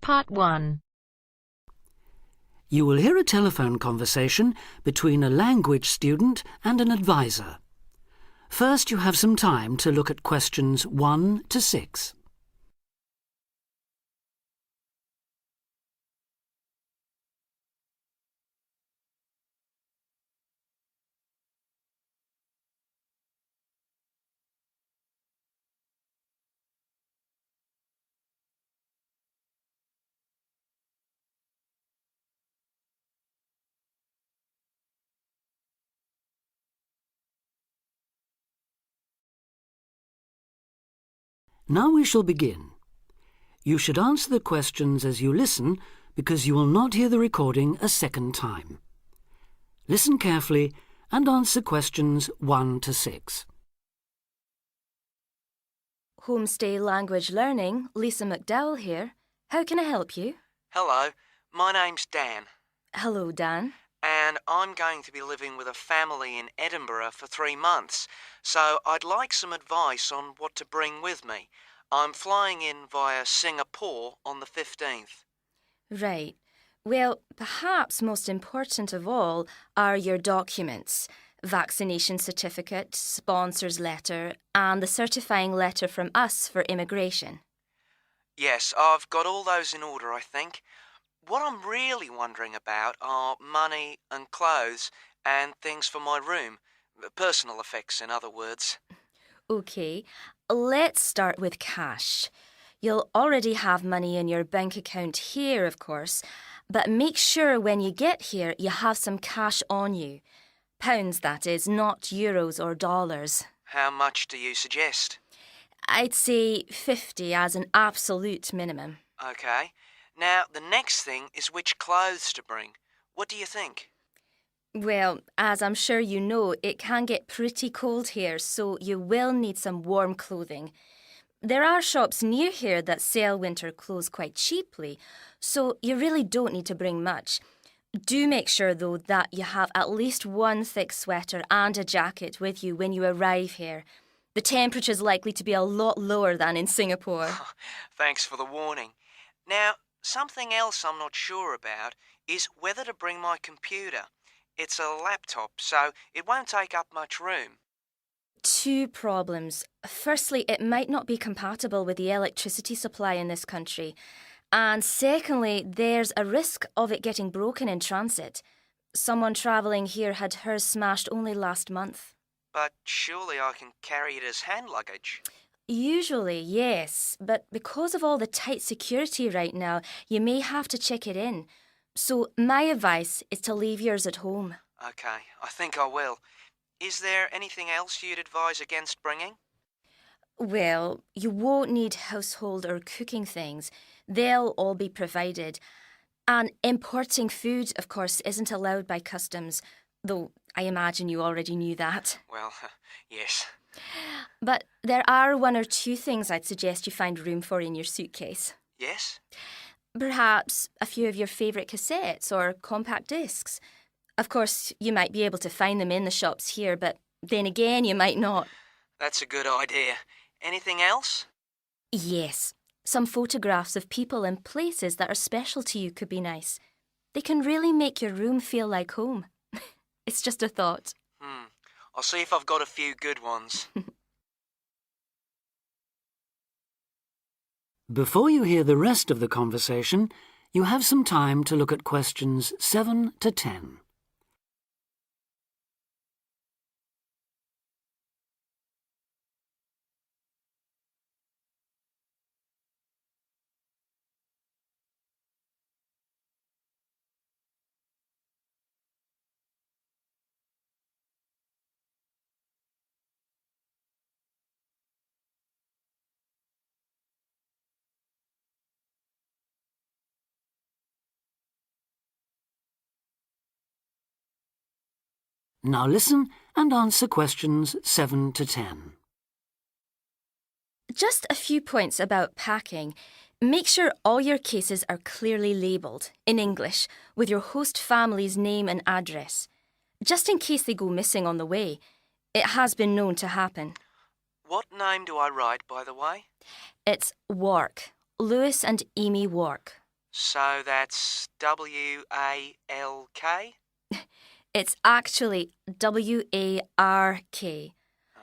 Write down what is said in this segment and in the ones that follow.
Part 1. You will hear a telephone conversation between a language student and an advisor. First, you have some time to look at questions 1 to 6. Now we shall begin. You should answer the questions as you listen because you will not hear the recording a second time. Listen carefully and answer questions 1 to 6. Homestay Language Learning, Lisa McDowell here. How can I help you? Hello, my name's Dan, Hello, Dan. and I'm going to be living with a family in Edinburgh for 3 months, so I'd like some advice on what to bring with me. I'm flying in via Singapore on the 15th. Right. Well, perhaps most important of all are your documents. Vaccination certificate, sponsor's letter, and the certifying letter from us for immigration. Yes, I've got all those in order, I think. What I'm really wondering about are money and clothes and things for my room. Personal effects, in other words. OK, let's start with cash. You'll already have money in your bank account here, of course, but make sure when you get here you have some cash on you. Pounds, that is, not euros or dollars. How much do you suggest? I'd say 50 as an absolute minimum. OK. Now, the next thing is which clothes to bring. What do you think? Well, as I'm sure you know, it can get pretty cold here, so you will need some warm clothing. There are shops near here that sell winter clothes quite cheaply, so you really don't need to bring much. Do make sure, though, that you have at least one thick sweater and a jacket with you when you arrive here. The temperature's likely to be a lot lower than in Singapore. Thanks for the warning. Now, something else I'm not sure about is whether to bring my computer. It's a laptop, so it won't take up much room. 2 problems. Firstly, it might not be compatible with the electricity supply in this country. And secondly, there's a risk of it getting broken in transit. Someone travelling here had hers smashed only last month. But surely I can carry it as hand luggage. Usually, yes, but because of all the tight security right now, you may have to check it in. So my advice is to leave yours at home. OK, I think I will. Is there anything else you'd advise against bringing? Well, you won't need household or cooking things. They'll all be provided. And importing food, of course, isn't allowed by customs, though I imagine you already knew that. Well, yes. But there are 1 or 2 things I'd suggest you find room for in your suitcase. Yes? Perhaps a few of your favourite cassettes or compact discs. Of course, you might be able to find them in the shops here, but then again, you might not. That's a good idea. Anything else? Yes, some photographs of people and places that are special to you could be nice. They can really make your room feel like home. It's just a thought. I'll see if I've got a few good ones. Before you hear the rest of the conversation, you have some time to look at questions 7 to 10. Now listen and answer questions 7 to 10. Just a few points about packing. Make sure all your cases are clearly labelled, in English, with your host family's name and address. just in case they go missing on the way. It has been known to happen. What name do I write, by the way? It's Wark. Lewis and Amy Wark. So that's W-A-L-K? It's actually W-A-R-K.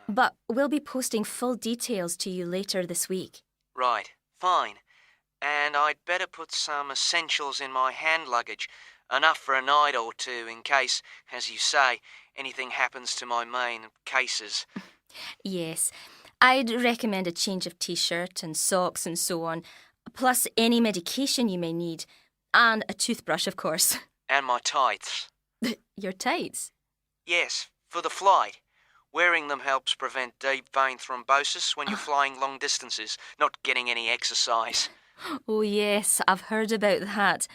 But we'll be posting full details to you later this week. Right, fine. And I'd better put some essentials in my hand luggage, enough for a night or two in case, as you say, anything happens to my main cases. Yes, I'd recommend a change of t-shirt and socks and so on, plus any medication you may need, and a toothbrush, of course. And my tights. Your tights? Yes, for the flight. Wearing them helps prevent deep vein thrombosis when you're flying long distances, not getting any exercise. Oh yes, I've heard about that.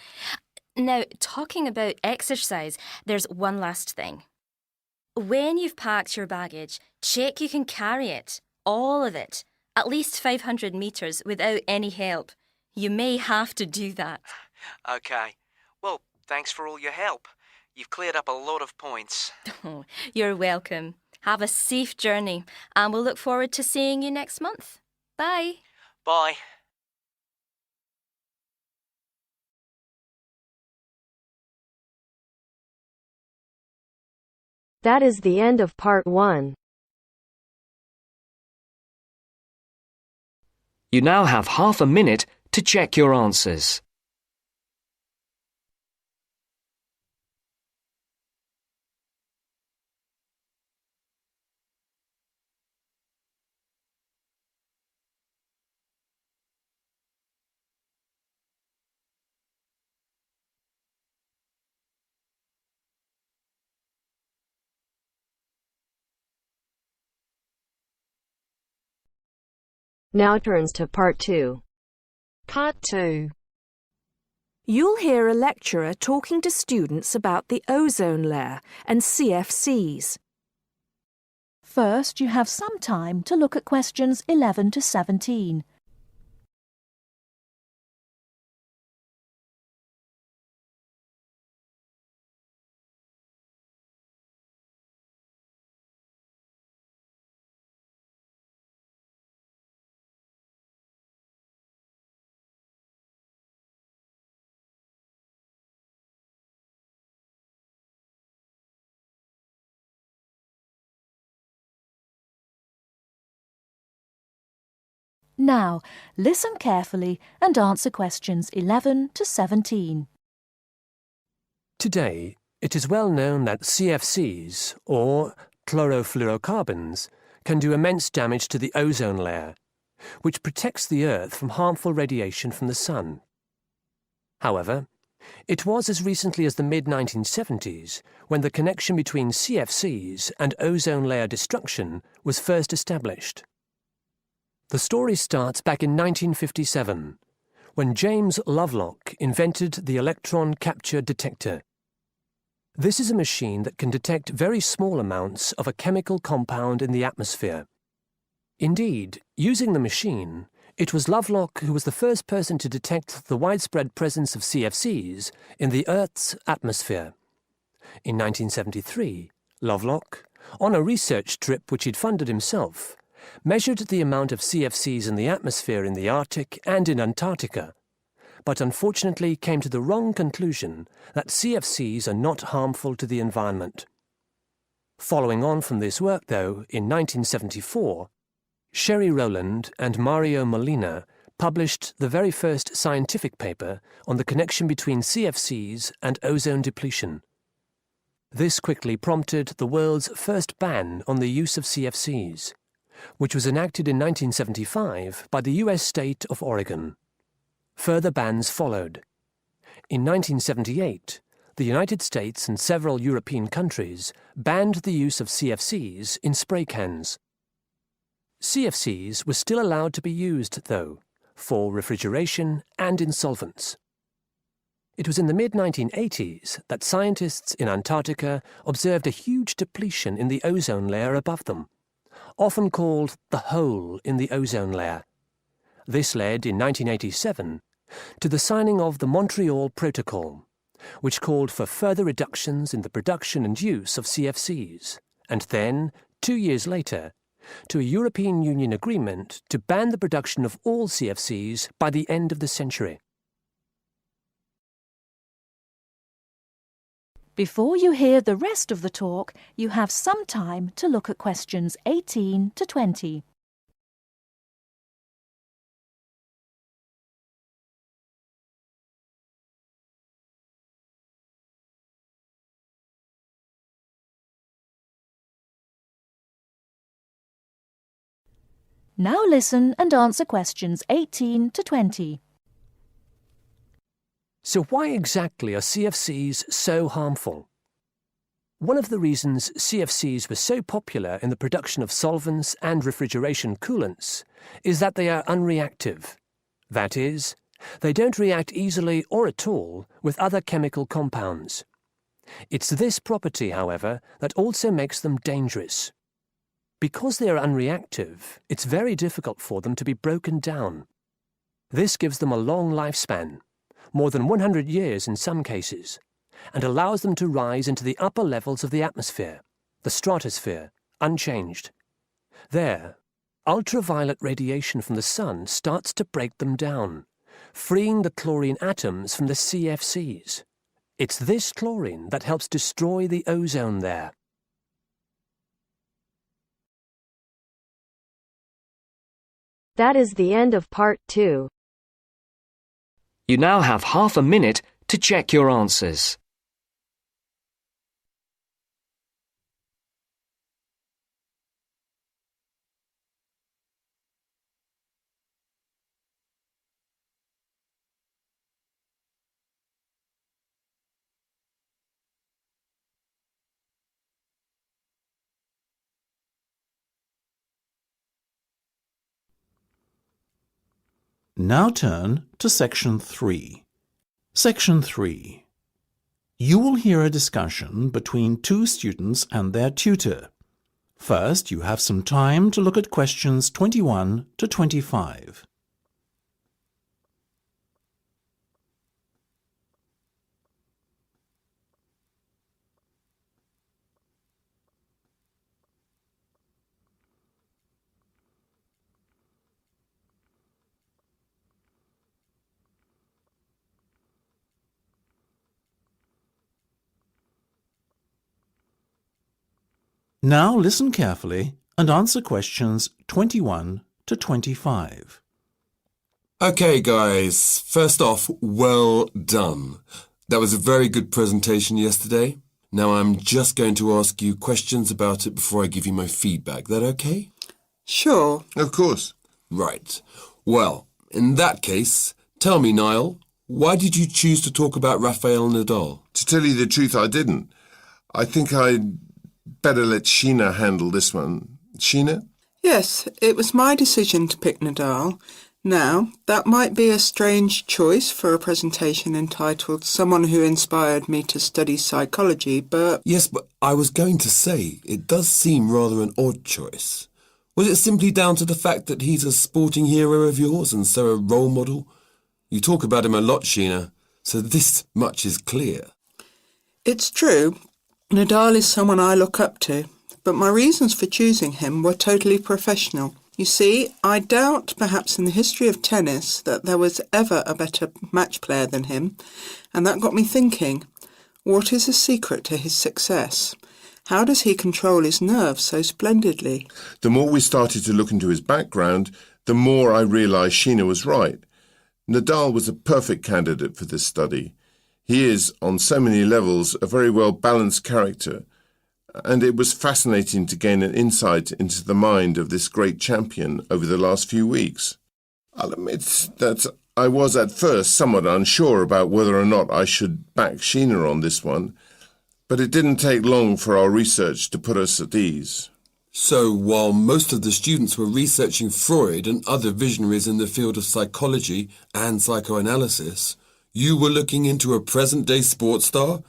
Now, talking about exercise, there's one last thing. When you've packed your baggage, check you can carry it, all of it, at least 500 metres without any help. You may have to do that. OK. Well, thanks for all your help. You've cleared up a lot of points. Oh, you're welcome. Have a safe journey, and we'll look forward to seeing you next month. Bye. Bye. That is the end of part 1. You now have half a minute to check your answers. Now turns to part 2. Part 2. You'll hear a lecturer talking to students about the ozone layer and CFCs. First, you have some time to look at questions 11 to 17. Now, listen carefully and answer questions 11 to 17. Today, it is well known that CFCs, or chlorofluorocarbons, can do immense damage to the ozone layer, which protects the Earth from harmful radiation from the sun. However, it was as recently as the mid-1970s when the connection between CFCs and ozone layer destruction was first established. The story starts back in 1957, when James Lovelock invented the electron capture detector. This is a machine that can detect very small amounts of a chemical compound in the atmosphere. Indeed, using the machine, it was Lovelock who was the first person to detect the widespread presence of CFCs in the Earth's atmosphere. In 1973, Lovelock, on a research trip which he'd funded himself, measured the amount of CFCs in the atmosphere in the Arctic and in Antarctica, but unfortunately came to the wrong conclusion that CFCs are not harmful to the environment. Following on from this work, though, in 1974, Sherry Rowland and Mario Molina published the very first scientific paper on the connection between CFCs and ozone depletion. This quickly prompted the world's first ban on the use of CFCs, which was enacted in 1975 by the US state of Oregon. Further bans followed. In 1978, the United States and several European countries banned the use of CFCs in spray cans. CFCs were still allowed to be used, though, for refrigeration and in solvents. It was in the mid-1980s that scientists in Antarctica observed a huge depletion in the ozone layer above them, often called the hole in the ozone layer. This led, in 1987, to the signing of the Montreal Protocol, which called for further reductions in the production and use of CFCs, and then, 2 years later, to a European Union agreement to ban the production of all CFCs by the end of the century. Before you hear the rest of the talk, you have some time to look at questions 18 to 20. Now listen and answer questions 18 to 20. So why exactly are CFCs so harmful? One of the reasons CFCs were so popular in the production of solvents and refrigeration coolants is that they are unreactive. That is, they don't react easily or at all with other chemical compounds. It's this property, however, that also makes them dangerous. Because they are unreactive, it's very difficult for them to be broken down. This gives them a long lifespan, more than 100 years in some cases, and allows them to rise into the upper levels of the atmosphere, the stratosphere, unchanged. There, ultraviolet radiation from the sun starts to break them down, freeing the chlorine atoms from the CFCs. It's this chlorine that helps destroy the ozone layer. That is the end of part 2. You now have half a minute to check your answers. Now turn to Section 3. Section 3. You will hear a discussion between two students and their tutor. First, you have some time to look at questions 21 to 25. Now listen carefully and answer questions 21 to 25. Okay, guys. First off, well done. That was a very good presentation yesterday. Now I'm just going to ask you questions about it before I give you my feedback. That okay? Sure. Of course. Right. Well, in that case, tell me, Niall, why did you choose to talk about Rafael Nadal? To tell you the truth, I didn't. I think I'd better let Sheena handle this one. Sheena? Yes, it was my decision to pick Nadal. Now, that might be a strange choice for a presentation entitled Someone Who Inspired Me to Study Psychology, but... Yes, but I was going to say, it does seem rather an odd choice. Was it simply down to the fact that he's a sporting hero of yours and so a role model? You talk about him a lot, Sheena, so this much is clear. It's true. Nadal is someone I look up to, but my reasons for choosing him were totally professional. You see, I doubt perhaps in the history of tennis that there was ever a better match player than him, and that got me thinking, what is the secret to his success? How does he control his nerves so splendidly? The more we started to look into his background, the more I realised Sheena was right. Nadal was a perfect candidate for this study. He is, on so many levels, a very well-balanced character, and it was fascinating to gain an insight into the mind of this great champion over the last few weeks. I'll admit that I was at first somewhat unsure about whether or not I should back Sheena on this one, but it didn't take long for our research to put us at ease. So, while most of the students were researching Freud and other visionaries in the field of psychology and psychoanalysis, you were looking into a present-day sports star?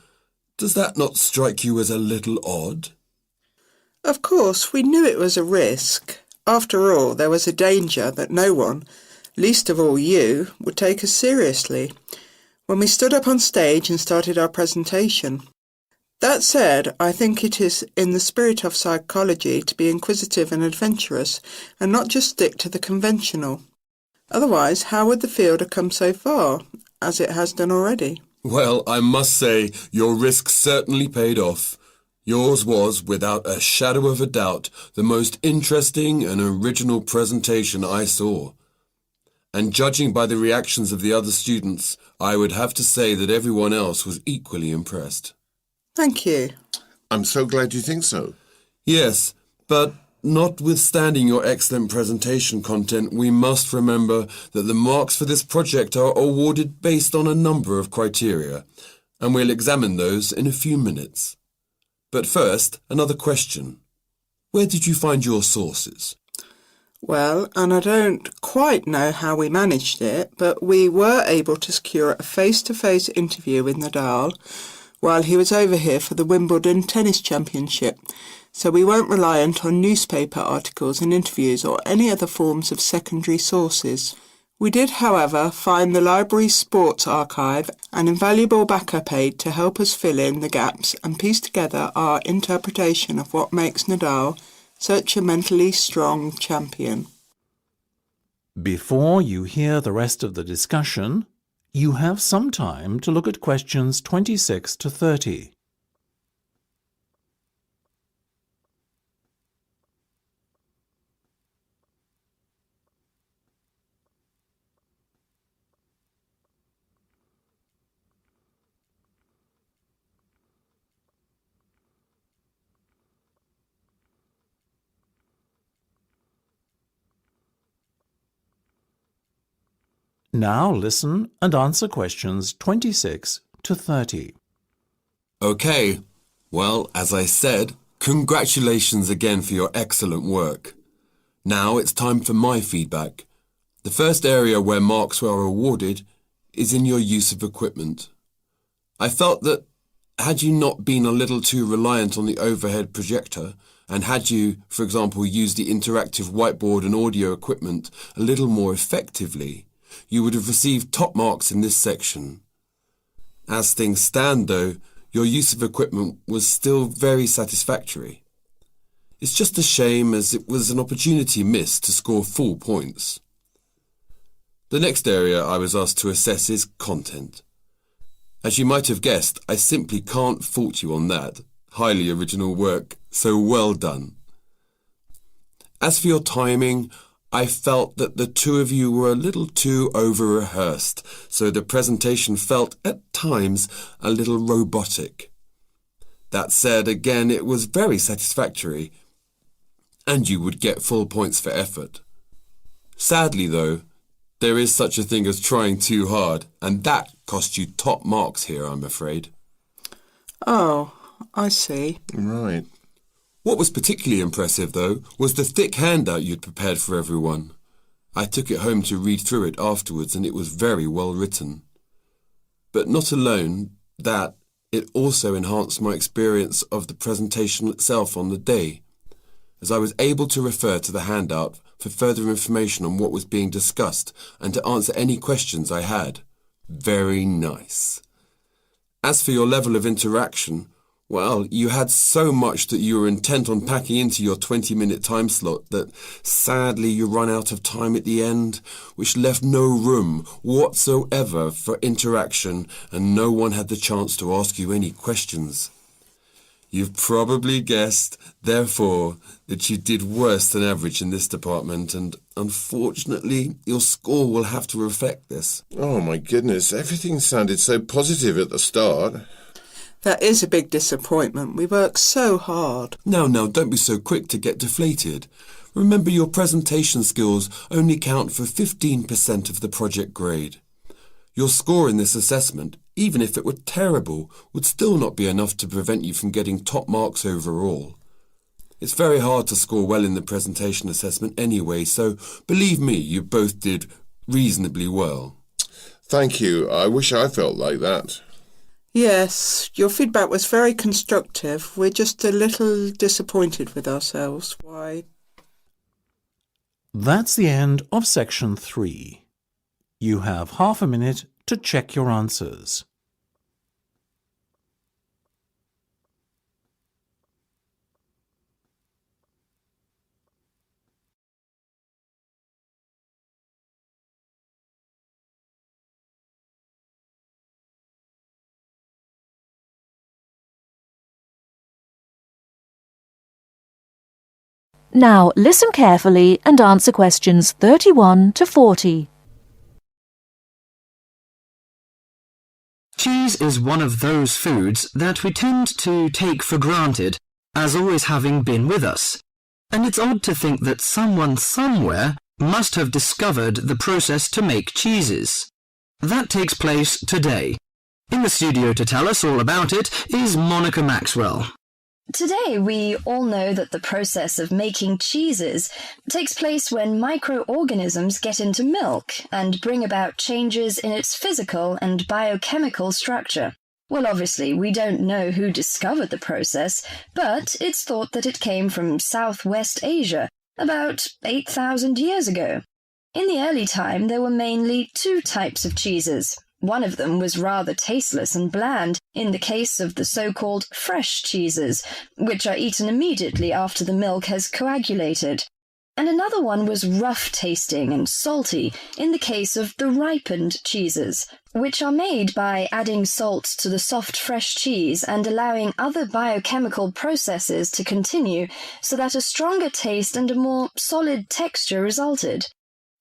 Does that not strike you as a little odd? Of course, we knew it was a risk. After all, there was a danger that no one, least of all you, would take us seriously. when we stood up on stage and started our presentation. That said, I think it is in the spirit of psychology to be inquisitive and adventurous and not just stick to the conventional. Otherwise, how would the field have come so far, as it has done already? Well, I must say, your risk certainly paid off. Yours was, without a shadow of a doubt, the most interesting and original presentation I saw. And judging by the reactions of the other students, I would have to say that everyone else was equally impressed. Thank you. I'm so glad you think so. Yes, but notwithstanding your excellent presentation content, we must remember that the marks for this project are awarded based on a number of criteria, and we'll examine those in a few minutes. But first, another question. Where did you find your sources? Well, and I don't quite know how we managed it, but we were able to secure a face-to-face interview with Nadal while he was over here for the Wimbledon Tennis Championship, so we weren't reliant on newspaper articles and interviews or any other forms of secondary sources. We did, however, find the library's sports archive an invaluable backup aid to help us fill in the gaps and piece together our interpretation of what makes Nadal such a mentally strong champion. Before you hear the rest of the discussion, you have some time to look at questions 26 to 30. Now listen and answer questions 26 to 30. Okay, well, as I said, congratulations again for your excellent work. Now it's time for my feedback. The first area where marks were awarded is in your use of equipment. I felt that had you not been a little too reliant on the overhead projector, and had you, for example, used the interactive whiteboard and audio equipment a little more effectively, you would have received top marks in this section. As things stand, though, your use of equipment was still very satisfactory. It's just a shame as it was an opportunity missed to score full points. The next area I was asked to assess is content. As you might have guessed, I simply can't fault you on that. Highly original work, so well done. As for your timing, I felt that the two of you were a little too over-rehearsed, so the presentation felt, at times, a little robotic. That said, again, it was very satisfactory, and you would get full points for effort. Sadly, though, there is such a thing as trying too hard, and that cost you top marks here, I'm afraid. Oh, I see. Right. What was particularly impressive, though, was the thick handout you'd prepared for everyone. I took it home to read through it afterwards, and it was very well written. But not alone that, it also enhanced my experience of the presentation itself on the day, as I was able to refer to the handout for further information on what was being discussed and to answer any questions I had. Very nice. As for your level of interaction, well, you had so much that you were intent on packing into your 20-minute time slot that sadly you ran out of time at the end, which left no room whatsoever for interaction and no one had the chance to ask you any questions. You've probably guessed, therefore, that you did worse than average in this department, and unfortunately, your score will have to reflect this. Oh my goodness, everything sounded so positive at the start. That is a big disappointment. We worked so hard. Now, don't be so quick to get deflated. Remember, your presentation skills only count for 15% of the project grade. Your score in this assessment, even if it were terrible, would still not be enough to prevent you from getting top marks overall. It's very hard to score well in the presentation assessment anyway, so believe me, you both did reasonably well. Thank you. I wish I felt like that. Yes, your feedback was very constructive. We're just a little disappointed with ourselves. Why? That's the end of section 3. You have half a minute to check your answers. Now listen carefully and answer questions 31 to 40. Cheese is one of those foods that we tend to take for granted as always having been with us. And it's odd to think that someone somewhere must have discovered the process to make cheeses. That takes place today. In the studio to tell us all about it is Monica Maxwell. Today, we all know that the process of making cheeses takes place when microorganisms get into milk and bring about changes in its physical and biochemical structure. Well, obviously, we don't know who discovered the process, but it's thought that it came from Southwest Asia about 8,000 years ago. In the early time, there were mainly two types of cheeses. One of them was rather tasteless and bland, in the case of the so-called fresh cheeses, which are eaten immediately after the milk has coagulated. And another one was rough-tasting and salty, in the case of the ripened cheeses, which are made by adding salt to the soft fresh cheese and allowing other biochemical processes to continue so that a stronger taste and a more solid texture resulted.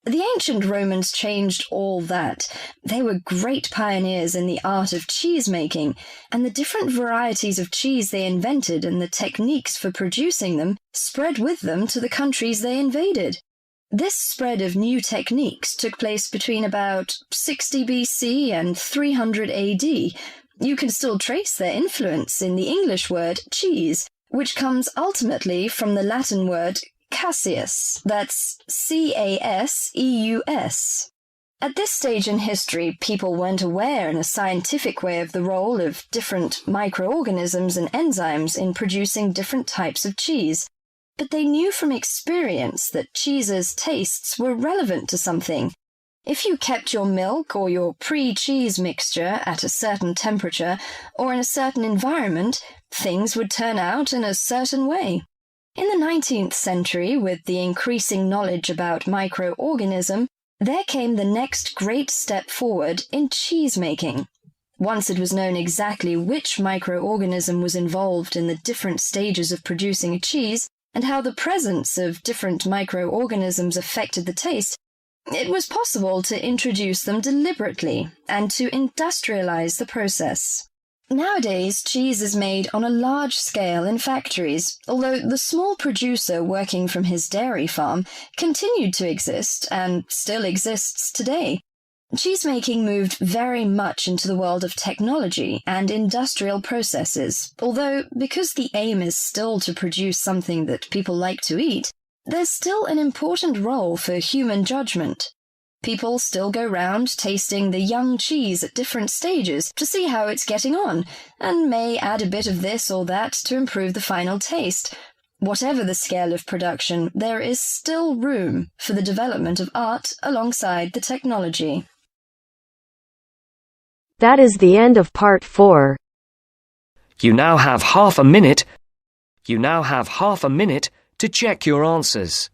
The ancient Romans changed all that. They were great pioneers in the art of cheese-making, and the different varieties of cheese they invented and the techniques for producing them spread with them to the countries they invaded. This spread of new techniques took place between about 60 BC and 300 AD. You can still trace their influence in the English word cheese, which comes ultimately from the Latin word Caseus, that's C-A-S-E-U-S. At this stage in history, people weren't aware in a scientific way of the role of different microorganisms and enzymes in producing different types of cheese, but they knew from experience that cheese's tastes were relevant to something. If you kept your milk or your pre-cheese mixture at a certain temperature or in a certain environment, things would turn out in a certain way. In the 19th century, with the increasing knowledge about microorganism, there came the next great step forward in cheese-making. Once it was known exactly which microorganism was involved in the different stages of producing a cheese, and how the presence of different microorganisms affected the taste, it was possible to introduce them deliberately and to industrialize the process. Nowadays, cheese is made on a large scale in factories, although the small producer working from his dairy farm continued to exist and still exists today. Cheesemaking moved very much into the world of technology and industrial processes, although because the aim is still to produce something that people like to eat, there's still an important role for human judgment. People still go round tasting the young cheese at different stages to see how it's getting on, and may add a bit of this or that to improve the final taste. Whatever the scale of production, there is still room for the development of art alongside the technology. That is the end of part 4. You now have half a minute to check your answers.